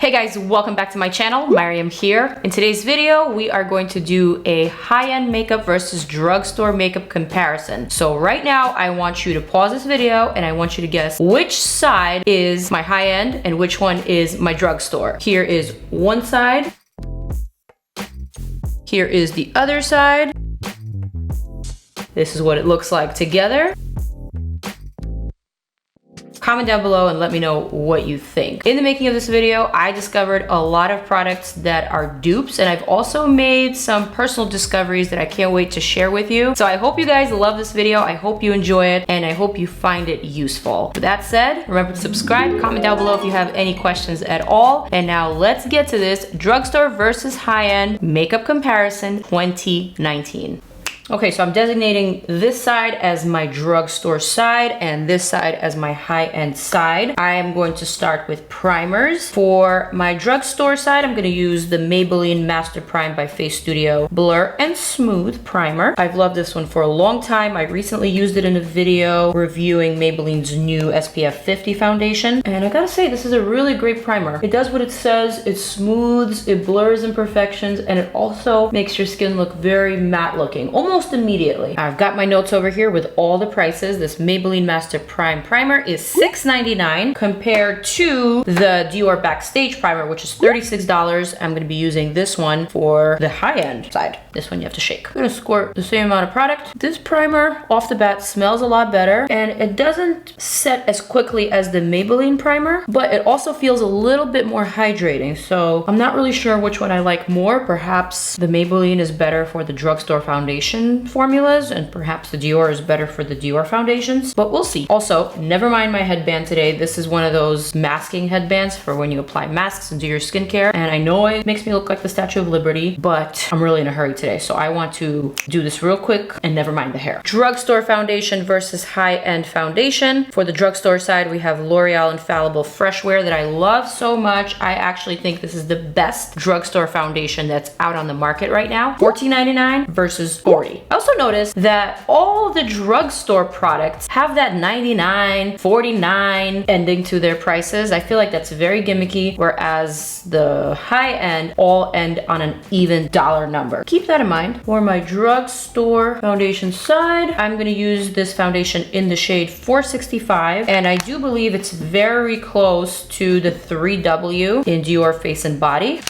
Hey guys, welcome back to my channel. Maryam here. In today's video, we are going to do a high-end makeup versus drugstore makeup comparison. So right now, I want you to pause this video and I want you to guess which side is my high-end and which one is my drugstore. Here is one side. Here is the other side. This is what it looks like together. Comment down below and let me know what you think. In the making of this video, I discovered a lot of products that are dupes, and I've also made some personal discoveries that I can't wait to share with you. So I hope you guys love this video. I hope you enjoy it, and I hope you find it useful. With that said, remember to subscribe, comment down below if you have any questions at all. And now let's get to this drugstore versus high-end makeup comparison 2019. Okay, so I'm designating this side as my drugstore side and this side as my high-end side. I am going to start with primers. For my drugstore side, I'm gonna use the Maybelline Master Prime by Face Studio Blur and Smooth Primer. I've loved this one for a long time. I recently used it in a video reviewing Maybelline's new SPF 50 foundation. And I gotta say, this is a really great primer. It does what it says, it smooths, it blurs imperfections, and it also makes your skin look very matte looking, almost immediately. I've got my notes over here with all the prices. This Maybelline Master Prime primer is $6.99 compared to the DIOR Backstage Primer, which is $36. I'm gonna be using this one for the high-end side. This one you have to shake. I'm gonna squirt the same amount of product. This primer off the bat smells a lot better, and it doesn't set as quickly as the Maybelline primer, but it also feels a little bit more hydrating. So I'm not really sure which one I like more. Perhaps the Maybelline is better for the drugstore foundation formulas, and perhaps the DIOR is better for the DIOR foundations, but we'll see. Also, never mind my headband today. This is one of those masking headbands for when you apply masks and do your skincare, and I know it makes me look like the Statue of Liberty, but I'm really in a hurry today, so I want to do this real quick and never mind the hair. Drugstore foundation versus high-end foundation. For the drugstore side, we have L'Oreal Infallible FreshWear that I love so much. I actually think this is the best drugstore foundation that's out on the market right now. $14.99 versus $40. I also noticed that all the drugstore products have that $99, $49 ending to their prices. I feel like that's very gimmicky, whereas the high-end all end on an even dollar number. Keep that in mind. For my drugstore foundation side, I'm gonna use this foundation in the shade 465, and I do believe it's very close to the 3W in DIOR Face and Body.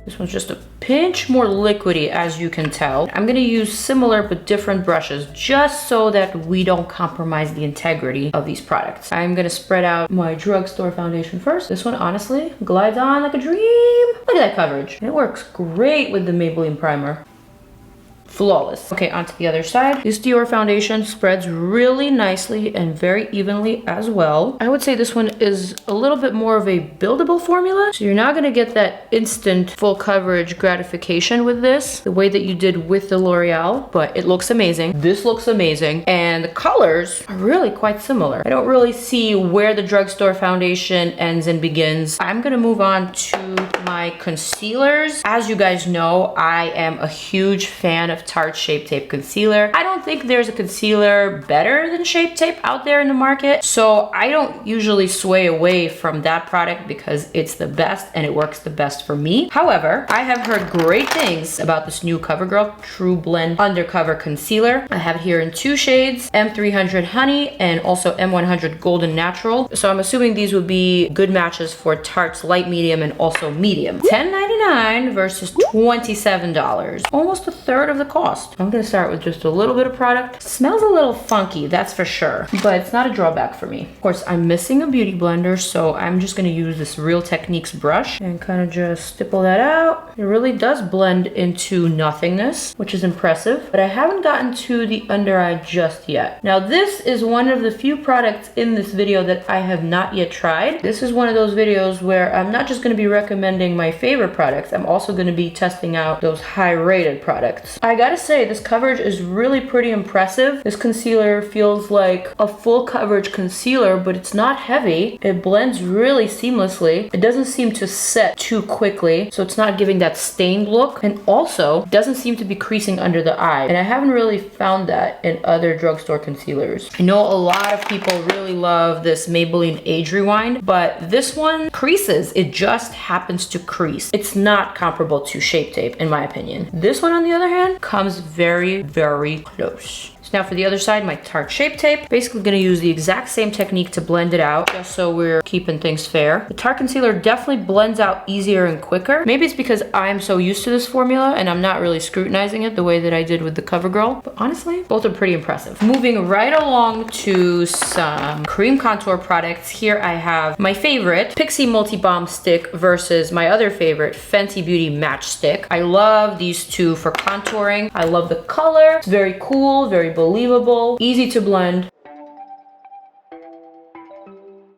This one's just a pinch more liquidy, as you can tell. I'm gonna use similar but different brushes just so that we don't compromise the integrity of these products. I'm gonna spread out my drugstore foundation first. This one honestly glides on like a dream. Look at that coverage. And it works great with the Maybelline primer. Flawless. Okay, onto the other side. This DIOR foundation spreads really nicely and very evenly as well. I would say this one is a little bit more of a buildable formula, so you're not gonna get that instant full coverage gratification with this, the way that you did with the L'Oreal, but it looks amazing. This looks amazing, and the colors are really quite similar. I don't really see where the drugstore foundation ends and begins. I'm gonna move on to my concealers. As you guys know, I am a huge fan of Tarte Shape Tape Concealer. I don't think there's a concealer better than Shape Tape out there in the market, so I don't usually sway away from that product because it's the best and it works the best for me. However, I have heard great things about this new CoverGirl TruBlend Undercover Concealer. I have it here in two shades, M300 Honey and also M100 Golden Natural. So I'm assuming these would be good matches for Tarte's light medium and also medium. $10.99 versus $27. Almost a third of the cost. I'm gonna start with just a little bit of product. Smells a little funky, that's for sure, but it's not a drawback for me. Of course, I'm missing a beauty blender, so I'm just gonna use this Real Techniques brush and kind of just stipple that out. It really does blend into nothingness, which is impressive, but I haven't gotten to the under eye just yet. Now, this is one of the few products in this video that I have not yet tried. This is one of those videos where I'm not just gonna be recommending my favorite product, products, I'm also going to be testing out those high rated products. I gotta say, this coverage is really pretty impressive. This concealer feels like a full coverage concealer, but it's not heavy. It blends really seamlessly. It doesn't seem to set too quickly, so it's not giving that stained look, and also doesn't seem to be creasing under the eye, and I haven't really found that in other drugstore concealers. I know a lot of people really love this Maybelline Age Rewind, but this one creases. It just happens to crease. It's not comparable to Shape Tape in my opinion. This one on the other hand comes very, very close. Now for the other side, my Tarte Shape Tape. Basically gonna use the exact same technique to blend it out, just so we're keeping things fair. The Tarte concealer definitely blends out easier and quicker. Maybe it's because I'm so used to this formula and I'm not really scrutinizing it the way that I did with the CoverGirl. But honestly, both are pretty impressive. Moving right along to some cream contour products. Here I have my favorite, PIXI Multi Balm Stick versus my other favorite, Fenty Beauty Match Stick. I love these two for contouring. I love the color. It's very cool, very believable, easy to blend.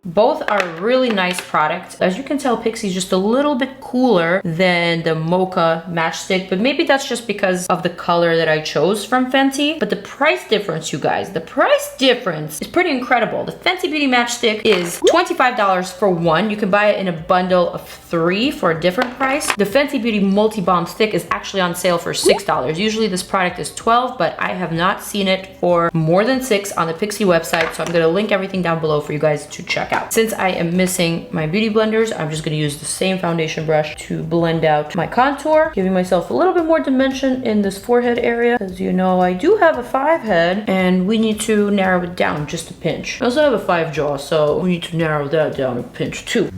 Both are really nice products. As you can tell, PIXI is just a little bit cooler than the Mocha Matchstick, but maybe that's just because of the color that I chose from Fenty. But the price difference, you guys, the price difference is pretty incredible. The Fenty Beauty Matchstick is $25 for one. You can buy it in a bundle of 3 for a different price. The Fenty Beauty Multi Balm Stick is actually on sale for $6. Usually this product is $12, but I have not seen it for more than $6 on the PIXI website, so I'm gonna link everything down below for you guys to check out. Since I am missing my beauty blenders, I'm just gonna use the same foundation brush to blend out my contour, giving myself a little bit more dimension in this forehead area. As you know, I do have a 5 head and we need to narrow it down just a pinch. I also have a 5 jaw, so we need to narrow that down a pinch too.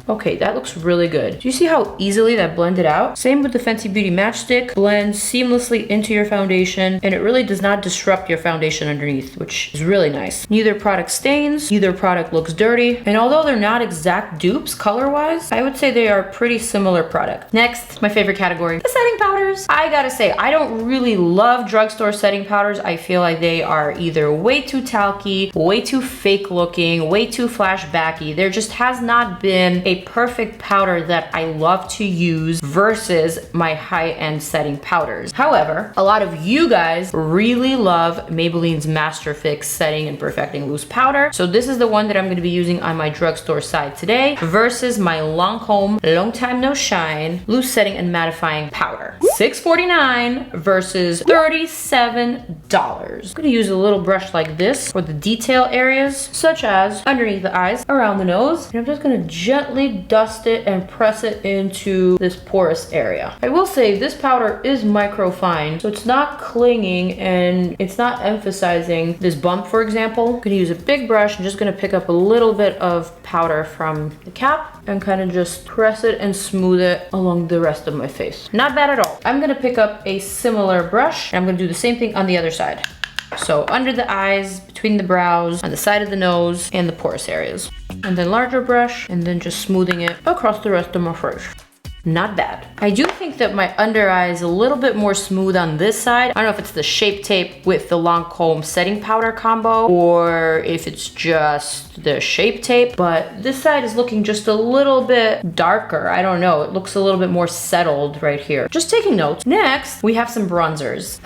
Okay, that looks really good. Do you see how easily that blended out? Same with the Fenty Beauty Matchstick. Blends seamlessly into your foundation, and it really does not disrupt your foundation underneath, which is really nice. Neither product stains, neither product looks dirty, and although they're not exact dupes color-wise, I would say they are pretty similar product. Next, my favorite category, the setting powders. I gotta say, I don't really love drugstore setting powders. I feel like they are either way too talky, way too fake looking, way too flashbacky. There just has not been a perfect powder that I love to use versus my high-end setting powders. However, a lot of you guys really love Maybelline's MasterFix Setting and Perfecting Loose Powder. So this is the one that I'm going to be using on my drugstore side today versus my Lancome Long Time No Shine Loose Setting and Mattifying Powder. $6.49 versus $37. I'm going to use a little brush like this for the detail areas, such as underneath the eyes, around the nose, and I'm just going to gently dust it and press it into this porous area. I will say this powder is microfine, so it's not clinging and it's not emphasizing this bump, for example. I'm gonna use a big brush. I'm just gonna pick up a little bit of powder from the cap and kind of just press it and smooth it along the rest of my face. Not bad at all. I'm gonna pick up a similar brush and I'm gonna do the same thing on the other side. So under the eyes, between the brows, on the side of the nose, and the porous areas. And then larger brush, and then just smoothing it across the rest of my face. Not bad. I do think that my under eye is a little bit more smooth on this side. I don't know if it's the Shape Tape with the Lancome setting powder combo, or if it's just the Shape Tape, but this side is looking just a little bit darker. I don't know, it looks a little bit more settled right here. Just taking notes. Next, we have some bronzers.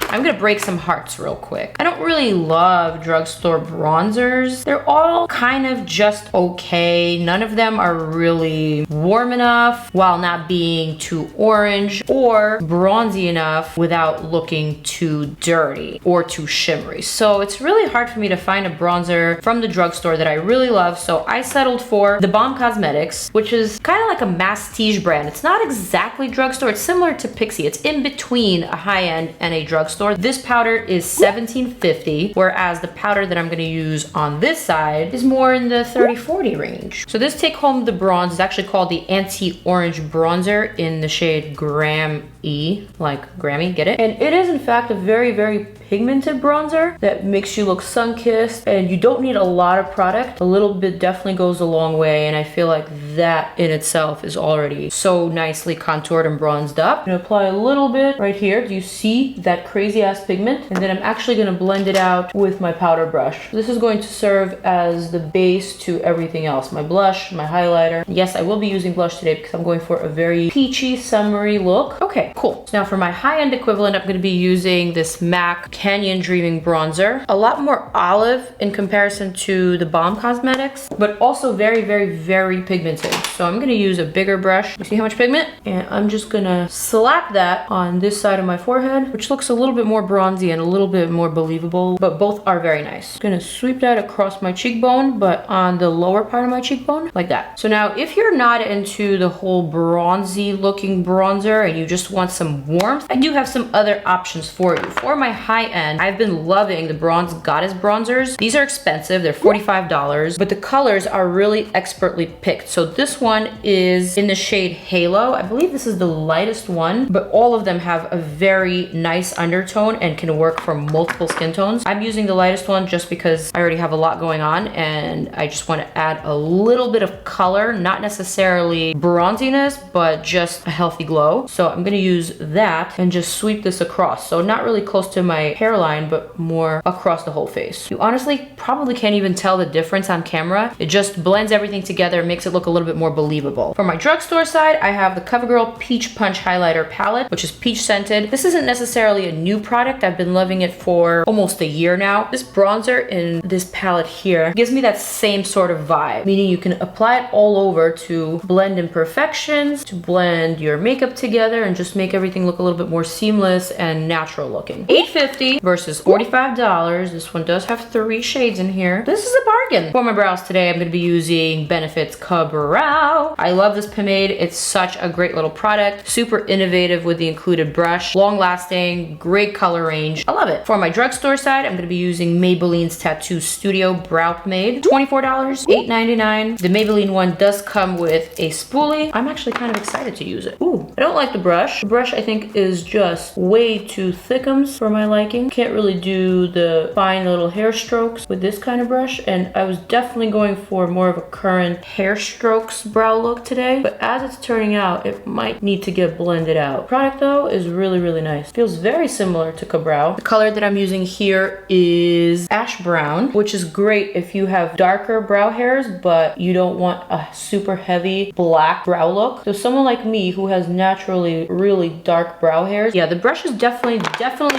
I'm gonna break some hearts real quick. I don't really love drugstore bronzers. They're all kind of just okay. None of them are really warm enough while not being too orange, or bronzy enough without looking too dirty or too shimmery. So it's really hard for me to find a bronzer from the drugstore that I really love. So I settled for the Balm Cosmetics, which is kind of like a masstige brand. It's not exactly drugstore. It's similar to PIXI. It's in between a high-end and a drugstore. This powder is $17.50, whereas the powder that I'm going to use on this side is more in the $30-40 range. So this Take Home the Bronze is actually called the Anti-Orange Bronzer in the shade Gram E, like Grammy, get it? And it is in fact a very, very pigmented bronzer that makes you look sun-kissed, and you don't need a lot of product. A little bit definitely goes a long way, and I feel like that in itself is already so nicely contoured and bronzed up. I'm gonna apply a little bit right here. Do you see that crazy ass pigment? And then I'm actually gonna blend it out with my powder brush. This is going to serve as the base to everything else. My blush, my highlighter. Yes, I will be using blush today because I'm going for a very peachy, summery look. Okay, cool. So now for my high-end equivalent, I'm gonna be using this MAC Canyon Dreaming Bronzer. A lot more olive in comparison to the Balm Cosmetics, but also very, very, very pigmented. So I'm gonna use a bigger brush. You see how much pigment? And I'm just gonna slap that on this side of my forehead, which looks a little bit more bronzy and a little bit more believable, but both are very nice. Gonna sweep that across my cheekbone, but on the lower part of my cheekbone, like that. So now if you're not into the whole bronzy looking bronzer and you just want some warmth, I do have some other options for you. For my high end, I've been loving the Bronze Goddess bronzers. These are expensive, they're $45, but the colors are really expertly picked. So this one is in the shade Halo. I believe this is the lightest one, but all of them have a very nice undertone and can work for multiple skin tones. I'm using the lightest one just because I already have a lot going on and I just want to add a little bit of color, not necessarily bronziness, but just a healthy glow. So I'm gonna use that and just sweep this across. So not really close to my hairline, but more across the whole face. You honestly probably can't even tell the difference on camera. It just blends everything together and makes it look a little bit more believable. For my drugstore side, I have the CoverGirl Peach Punch Highlighter Palette, which is peach scented. This isn't necessarily a new product. I've been loving it for almost a year now. This bronzer in this palette here gives me that same sort of vibe, meaning you can apply it all over to blend imperfections, to blend your makeup together and just make everything look a little bit more seamless and natural looking. $8.50 versus $45. This one does have 3 shades in here. This is a bargain. For my brows today, I'm gonna be using Benefit's Ka-Brow. I love this pomade. It's such a great little product. Super innovative with the included brush. Long lasting, great color range. I love it. For my drugstore side, I'm gonna be using Maybelline's Tattoo Studio Brow Pomade. $24, $8.99. The Maybelline one does come with a spoolie. I'm actually kind of excited to use it. Ooh, I don't like the brush. The brush I think is just way too thickums for my liking. Can't really do the fine little hair strokes with this kind of brush, and I was definitely going for more of a current hair strokes brow look today, but as it's turning out, it might need to get blended out. Product though is really, really nice. Feels very similar to Ka-Brow. The color that I'm using here is Ash Brown, which is great if you have darker brow hairs, but you don't want a super heavy black brow look. So someone like me who has naturally really dark brow hairs, yeah, the brush is definitely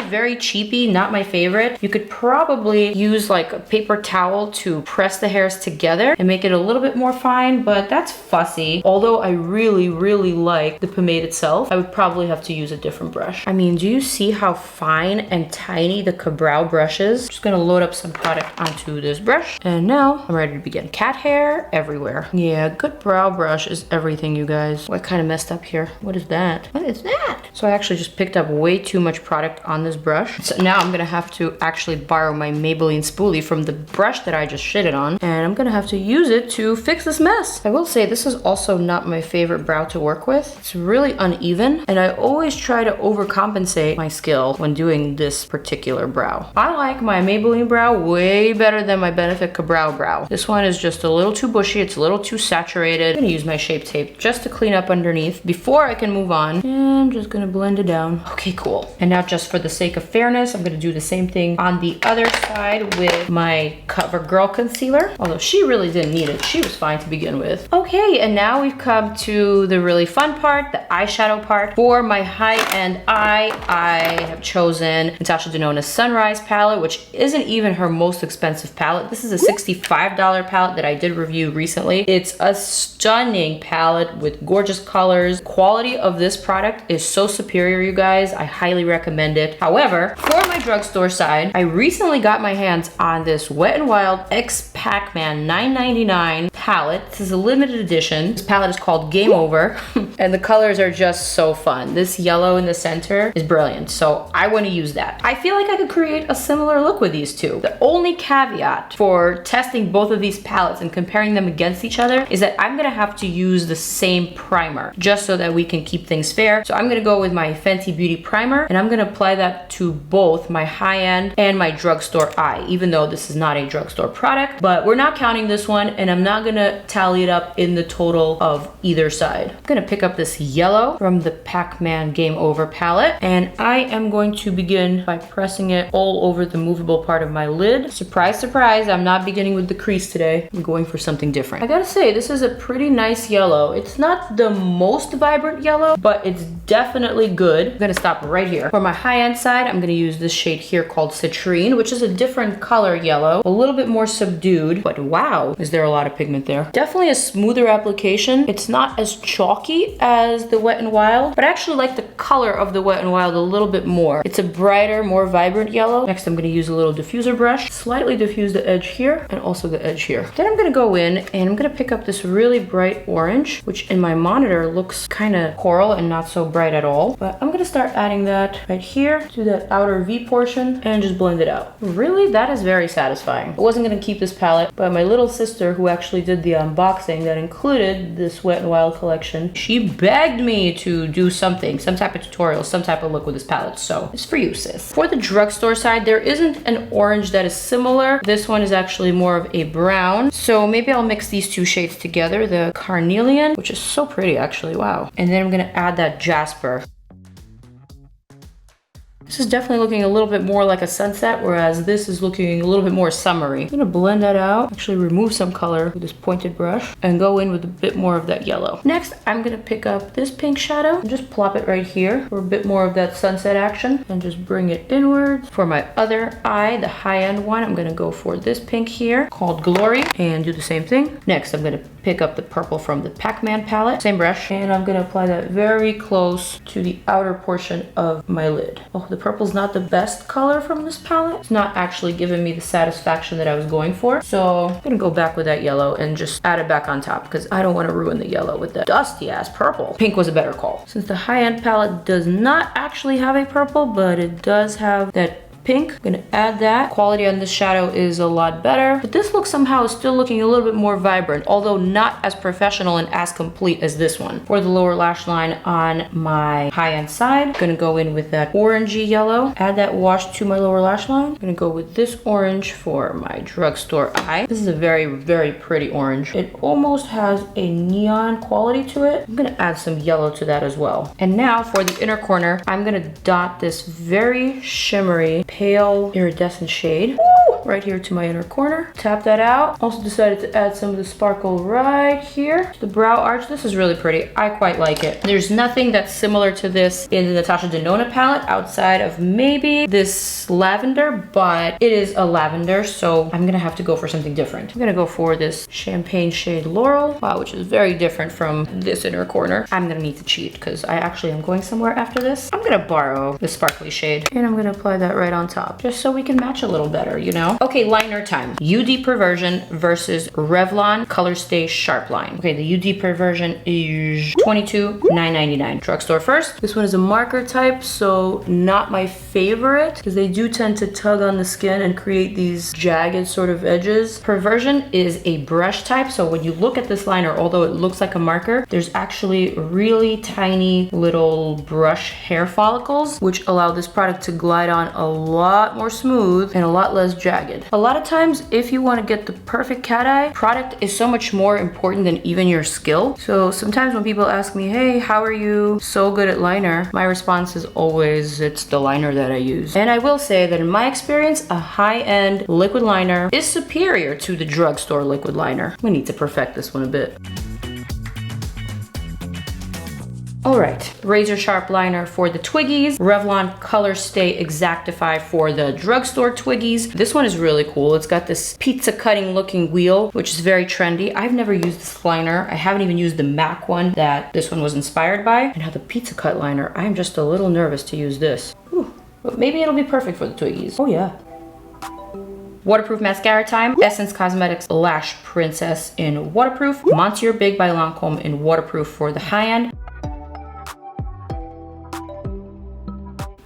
very cheapy, not my favorite. You could probably use like a paper towel to press the hairs together and make it a little bit more fine, but that's fussy. Although I really, really like the pomade itself, I would probably have to use a different brush. I mean, do you see how fine and tiny the Ka-Brow brush is? I'm just gonna load up some product onto this brush, and now I'm ready to begin. Cat hair everywhere. Yeah, good brow brush is everything, you guys. What kind of messed up here? What is that? What is that? So I actually just picked up way too much product on this brush. So now I'm gonna have to actually borrow my Maybelline spoolie from the brush that I just shitted on, and I'm gonna have to use it to fix this mess. I will say this is also not my favorite brow to work with. It's really uneven, and I always try to overcompensate my skill when doing this particular brow. I like my Maybelline brow way better than my Benefit Ka-Brow brow. This one is just a little too bushy, it's a little too saturated. I'm gonna use my Shape Tape just to clean up underneath before I can move on, and I'm just gonna blend it down. Okay, cool. And now just for the sake of fairness, I'm gonna do the same thing on the other side with my CoverGirl concealer, although she really didn't need it. She was fine to begin with. Okay, and now we've come to the really fun part, the eyeshadow part. For my high-end eye, I have chosen Natasha Denona's Sunrise palette, which isn't even her most expensive palette. This is a $65 palette that I did review recently. It's a stunning palette with gorgeous colors. Quality of this product is so superior, you guys. I highly recommend it. However, for my drugstore side, I recently got my hands on this Wet n Wild X Pac-Man $9.99 palette. This is a limited edition. This palette is called Game Over. And the colors are just so fun. This yellow in the center is brilliant, so I want to use that. I feel like I could create a similar look with these two. The only caveat for testing both of these palettes and comparing them against each other is that I'm gonna have to use the same primer just so that we can keep things fair. So I'm gonna go with my Fenty Beauty primer and I'm gonna apply that to both my high-end and my drugstore eye, even though this is not a drugstore product, but we're not counting this one and I'm not gonna tally it up in the total of either side. I'm gonna pick up this yellow from the Pac-Man Game Over palette and I am going to begin by pressing it all over the movable part of my lid. Surprise, surprise, I'm not beginning with the crease today. I'm going for something different. I gotta say, this is a pretty nice yellow. It's not the most vibrant yellow, but it's definitely good. I'm gonna stop right here. For my high-end side, I'm gonna use this shade here called Citrine, which is a different color yellow, a little bit more subdued, but wow, is there a lot of pigment there. Definitely a smoother application. It's not as chalky as the Wet n Wild, but I actually like the color of the Wet n Wild a little bit more. It's a brighter, more vibrant yellow. Next, I'm gonna use a little diffuser brush, slightly diffuse the edge here and also the edge here. Then I'm gonna go in and I'm gonna pick up this really bright orange, which in my monitor looks kind of coral and not so bright at all. But I'm gonna start adding that right here to that outer V portion and just blend it out. Really, that is very satisfying. I wasn't gonna keep this palette, but my little sister, who actually did the unboxing that included this Wet n Wild collection, she begged me to do something, some type of tutorial, some type of look with this palette. So it's for you, sis. For the drugstore side, there isn't an orange that is similar. This one is actually more of a brown. So maybe I'll mix these two shades together, the Carnelian, which is so pretty actually, wow. And then I'm gonna add that Jasper. This is definitely looking a little bit more like a sunset, whereas this is looking a little bit more summery. I'm gonna blend that out, actually remove some color with this pointed brush and go in with a bit more of that yellow. Next, I'm gonna pick up this pink shadow and just plop it right here for a bit more of that sunset action and just bring it inwards. For my other eye, the high-end one, I'm gonna go for this pink here called Glory and do the same thing. Next, I'm gonna pick up the purple from the Pac-Man palette, same brush, and I'm gonna apply that very close to the outer portion of my lid. Oh, the purple's not the best color from this palette. It's not actually giving me the satisfaction that I was going for. So I'm gonna go back with that yellow and just add it back on top because I don't want to ruin the yellow with that dusty ass purple. Pink was a better call. Since the high-end palette does not actually have a purple, but it does have that pink, I'm gonna add that. Quality on this shadow is a lot better, but this look somehow is still looking a little bit more vibrant, although not as professional and as complete as this one. For the lower lash line on my high-end side, I'm gonna go in with that orangey yellow, add that wash to my lower lash line. I'm gonna go with this orange for my drugstore eye. This is a very, very pretty orange. It almost has a neon quality to it. I'm gonna add some yellow to that as well. And now for the inner corner, I'm gonna dot this very shimmery pale iridescent shade right here to my inner corner. Tap that out. Also decided to add some of the sparkle right here to the brow arch. This is really pretty. I quite like it. There's nothing that's similar to this in the Natasha Denona palette outside of maybe this lavender, but it is a lavender, so I'm gonna have to go for something different. I'm gonna go for this champagne shade Laurel, wow, which is very different from this inner corner. I'm gonna need to cheat because I actually am going somewhere after this. I'm gonna borrow the sparkly shade and I'm gonna apply that right on top just so we can match a little better, you know? Okay, liner time. UD Perversion versus Revlon Color Stay Sharp Line. Okay, the UD Perversion is $22,999. Drugstore first. This one is a marker type, so not my favorite because they do tend to tug on the skin and create these jagged sort of edges. Perversion is a brush type, so when you look at this liner, although it looks like a marker, there's actually really tiny little brush hair follicles, which allow this product to glide on a lot more smooth and a lot less jagged. A lot of times, if you want to get the perfect cat eye, product is so much more important than even your skill. So sometimes when people ask me, hey, how are you so good at liner? My response is always, it's the liner that I use. And I will say that in my experience, a high-end liquid liner is superior to the drugstore liquid liner. We need to perfect this one a bit. All right, razor sharp liner for the Twiggies, Revlon Color Stay Exactify for the drugstore Twiggies. This one is really cool. It's got this pizza cutting looking wheel, which is very trendy. I've never used this liner. I haven't even used the MAC one that this one was inspired by. And now the pizza cut liner, I'm just a little nervous to use this. Ooh, but maybe it'll be perfect for the Twiggies. Oh yeah. Waterproof mascara time. Essence Cosmetics Lash Princess in waterproof. Monsieur Big by Lancome in waterproof for the high end.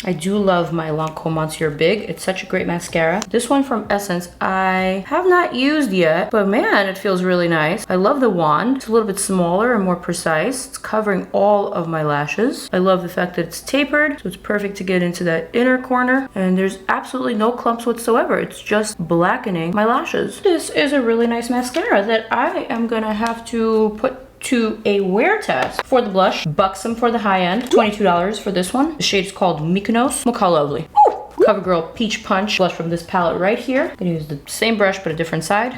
I do love my Lancome Monsieur Big. It's such a great mascara. This one from Essence, I have not used yet, but man, it feels really nice. I love the wand. It's a little bit smaller and more precise. It's covering all of my lashes. I love the fact that it's tapered, so it's perfect to get into that inner corner. And there's absolutely no clumps whatsoever. It's just blackening my lashes. This is a really nice mascara that I am gonna have to put to a wear test. For the blush, Buxom for the high end, $22 for this one. The shade is called Mykonos. Look how lovely. Woo! CoverGirl Peach Punch blush from this palette right here. I'm gonna use the same brush but a different side.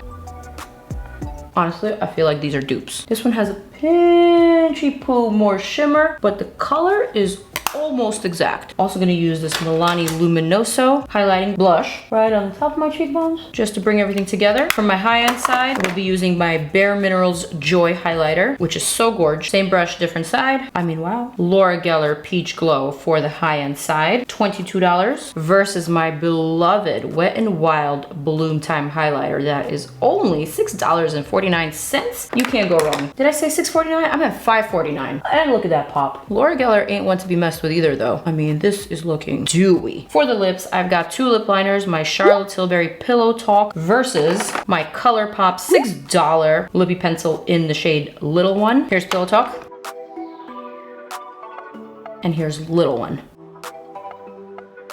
Honestly, I feel like these are dupes. This one has a pinchy poo more shimmer, but the color is almost exact. Also gonna use this Milani Luminoso highlighting blush right on the top of my cheekbones, just to bring everything together. For my high-end side, we'll be using my Bare Minerals Joy highlighter, which is so gorgeous. Same brush, different side. I mean, wow. Laura Geller Peach Glow for the high-end side, $22 versus my beloved Wet n Wild Bloom Time highlighter that is only $6.49. You can't go wrong. Did I say $6.49? I'm at $5.49. And look at that pop. Laura Geller ain't one to be messed with either though. I mean, this is looking dewy. For the lips, I've got two lip liners, my Charlotte Tilbury Pillow Talk versus my ColourPop $6 lippy pencil in the shade Little One. Here's Pillow Talk. And here's Little One.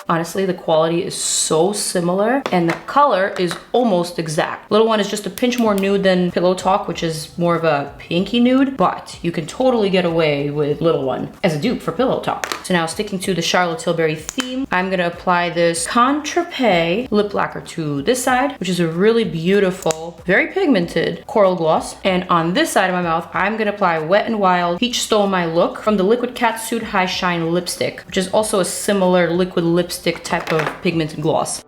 Honestly, the quality is so similar and the color is almost exact. Little One is just a pinch more nude than Pillow Talk, which is more of a pinky nude, but you can totally get away with Little One as a dupe for Pillow Talk. So now, sticking to the Charlotte Tilbury theme, I'm gonna apply this Contrepé lip lacquer to this side, which is a really beautiful, very pigmented coral gloss. And on this side of my mouth, I'm gonna apply Wet n Wild Peach Stole My Look from the Liquid Catsuit High Shine lipstick, which is also a similar liquid lipstick type of pigmented gloss.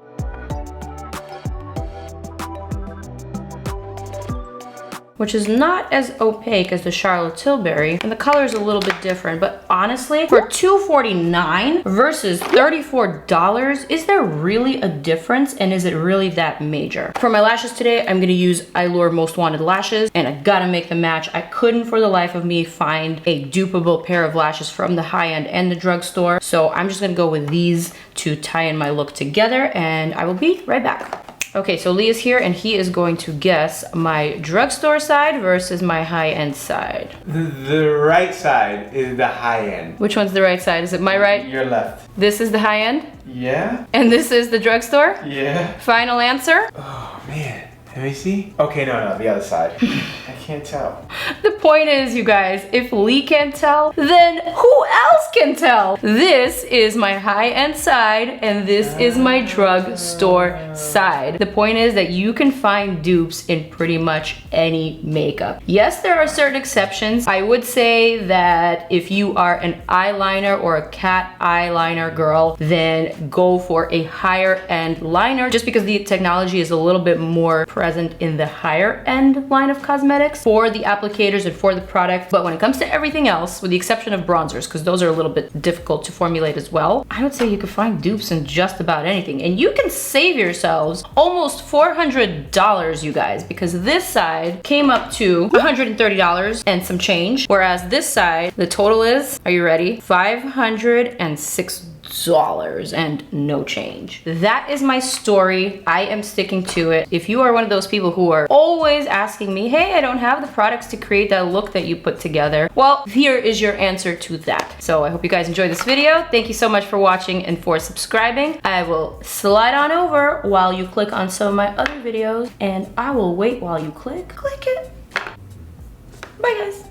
Which is not as opaque as the Charlotte Tilbury, and the color is a little bit different, but honestly, for $2.49 versus $34, is there really a difference, and is it really that major? For my lashes today, I'm gonna use Allure Most Wanted lashes, and I gotta make them match. I couldn't for the life of me find a dupeable pair of lashes from the high-end and the drugstore, so I'm just gonna go with these to tie in my look together, and I will be right back. Okay, so Lee is here and he is going to guess my drugstore side versus my high-end side. The right side is the high-end. Which one's the right side? Is it my right? Your left. This is the high-end? Yeah. And this is the drugstore? Yeah. Final answer? Oh, man. Let me see. Okay, no, the other side. I can't tell. The point is, you guys, if Lee can't tell, then who else can tell? This is my high-end side, and this is my drugstore side. The point is that you can find dupes in pretty much any makeup. Yes, there are certain exceptions. I would say that if you are an eyeliner or a cat eyeliner girl, then go for a higher-end liner, just because the technology is a little bit more present in the higher end line of cosmetics for the applicators and for the product. But when it comes to everything else, with the exception of bronzers, because those are a little bit difficult to formulate as well, I would say you can find dupes in just about anything. And you can save yourselves almost $400, you guys, because this side came up to $130 and some change, whereas this side, the total is, are you ready? $506 and no change. That is my story. I am sticking to it. If you are one of those people who are always asking me, hey, I don't have the products to create that look that you put together, well, here is your answer to that. So I hope you guys enjoyed this video. Thank you so much for watching and for subscribing. I will slide on over while you click on some of my other videos, and I will wait while you click it. Bye, guys.